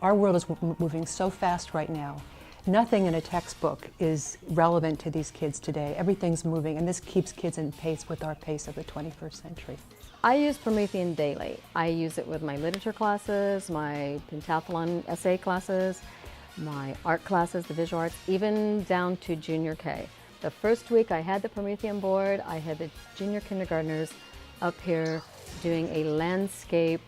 Our world is moving so fast right now. Nothing in a textbook is relevant to these kids today. Everything's moving, and this keeps kids in pace with our pace of the 21st century. I use Promethean daily. I use it with my literature classes, my pentathlon essay classes, my art classes, the visual arts, even down to junior K. The first week I had the Promethean board, I had the junior kindergartners up here doing a landscape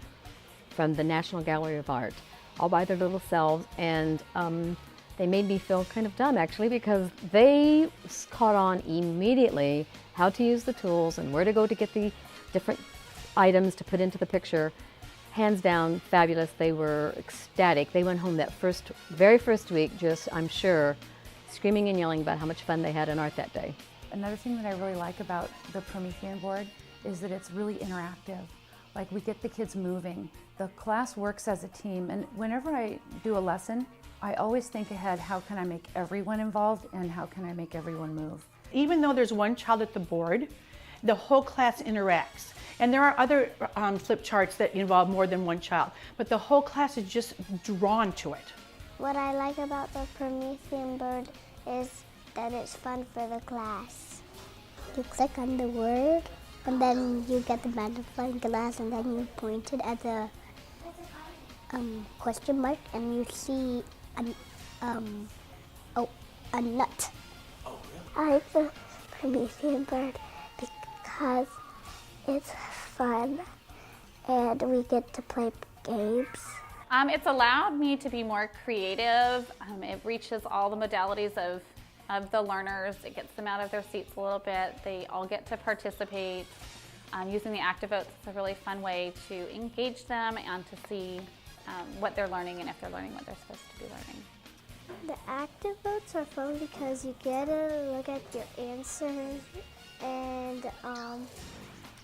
from the National Gallery of Art, all by their little selves, and they made me feel kind of dumb actually, because they caught on immediately how to use the tools and where to go to get the different items to put into the picture. Hands down, fabulous. They were ecstatic. They went home that very first week, just, I'm sure, screaming and yelling about how much fun they had in art that day. Another thing that I really like about the Promethean board is that it's really interactive. Like, we get the kids moving. The class works as a team, and whenever I do a lesson, I always think ahead, how can I make everyone involved and how can I make everyone move? Even though there's one child at the board, the whole class interacts. And there are other flip charts that involve more than one child, but the whole class is just drawn to it. What I like about the Promethean board is that it's fun for the class. You click on the word, and then you get the magnifying glass, and then you point it at the question mark, and you see a nut. Oh, really? I like the Promethean bird because it's fun and we get to play games. It's allowed me to be more creative. It reaches all the modalities of the learners. It gets them out of their seats a little bit. They all get to participate. Using the ActiveVotes is a really fun way to engage them and to see what they're learning and if they're learning what they're supposed to be learning. The ActiveVotes are fun because you get to look at your answers, and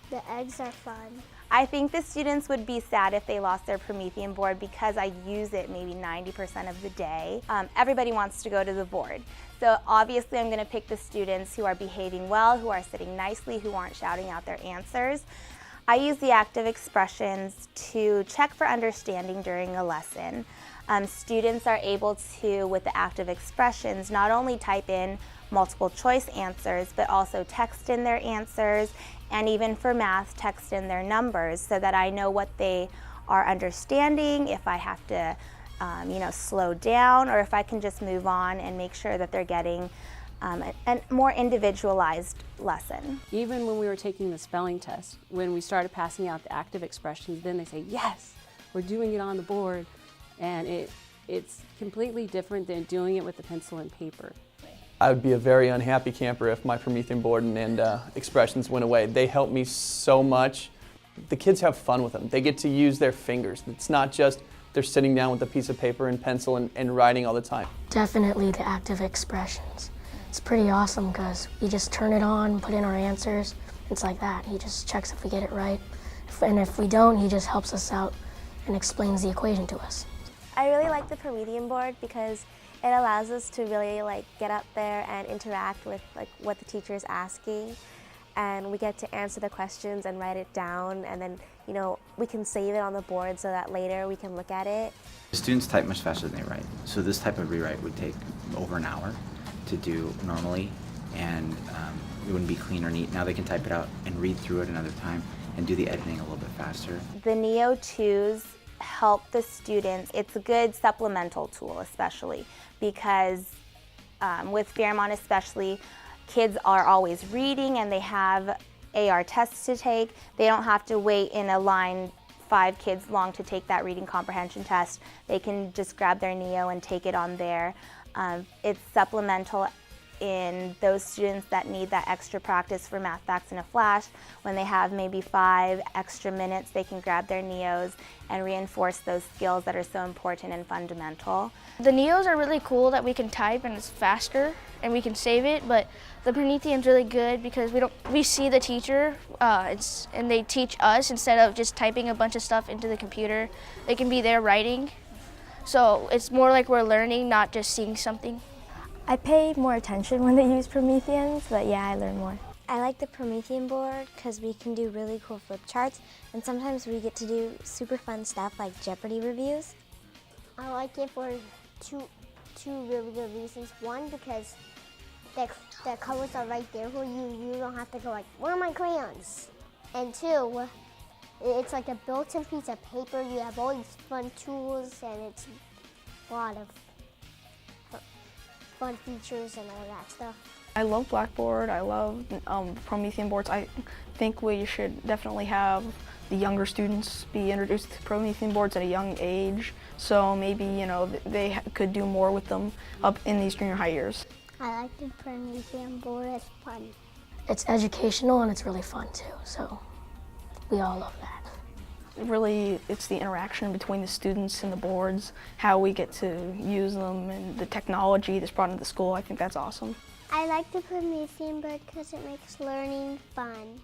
the eggs are fun. I think the students would be sad if they lost their Promethean board because I use it maybe 90% of the day. Everybody wants to go to the board. So obviously I'm going to pick the students who are behaving well, who are sitting nicely, who aren't shouting out their answers. I use the active expressions to check for understanding during a lesson. Students are able to, with the active expressions, not only type in multiple choice answers, but also text in their answers, and even for math, text in their numbers so that I know what they are understanding, if I have to slow down, or if I can just move on and make sure that they're getting a more individualized lesson. Even when we were taking the spelling test, when we started passing out the active expressions, then they say, yes, we're doing it on the board. And it's completely different than doing it with the pencil and paper. I would be a very unhappy camper if my Promethean board and expressions went away. They help me so much. The kids have fun with them. They get to use their fingers. It's not just they're sitting down with a piece of paper and pencil and writing all the time. Definitely the active expressions. It's pretty awesome because we just turn it on, put in our answers. It's like that. He just checks if we get it right. And if we don't, he just helps us out and explains the equation to us. I really like the Promethean board because it allows us to really get up there and interact with what the teacher is asking, and we get to answer the questions and write it down, and then we can save it on the board so that later we can look at it. Students type much faster than they write, so this type of rewrite would take over an hour to do normally, and it wouldn't be clean or neat. Now they can type it out and read through it another time and do the editing a little bit faster. The Neo 2s help the students. It's a good supplemental tool, especially because with Fairmont especially, kids are always reading and they have AR tests to take. They don't have to wait in a line 5 kids long to take that reading comprehension test. They can just grab their Neo and take it on there. It's supplemental in those students that need that extra practice for math facts in a flash. When they have maybe 5 extra minutes, they can grab their Neos and reinforce those skills that are so important and fundamental. The Neos are really cool that we can type and it's faster and we can save it, but the Promethean's really good because we see the teacher and they teach us instead of just typing a bunch of stuff into the computer. They can be there writing. So it's more like we're learning, not just seeing something. I pay more attention when they use Prometheans, but yeah, I learn more. I like the Promethean board because we can do really cool flip charts, and sometimes we get to do super fun stuff like Jeopardy reviews. I like it for two really good reasons. One, because the colors are right there for you. You don't have to go like, where are my crayons? And two, it's like a built-in piece of paper. You have all these fun tools, and it's a lot of fun features and all that stuff. I love Blackboard. I love Promethean boards. I think we should definitely have the younger students be introduced to Promethean boards at a young age. So maybe, they could do more with them up in these junior high years. I like the Promethean board. It's fun. It's educational and it's really fun too, so we all love that. Really, it's the interaction between the students and the boards, how we get to use them, and the technology that's brought into the school. I think that's awesome. I like the Promethean board because it makes learning fun.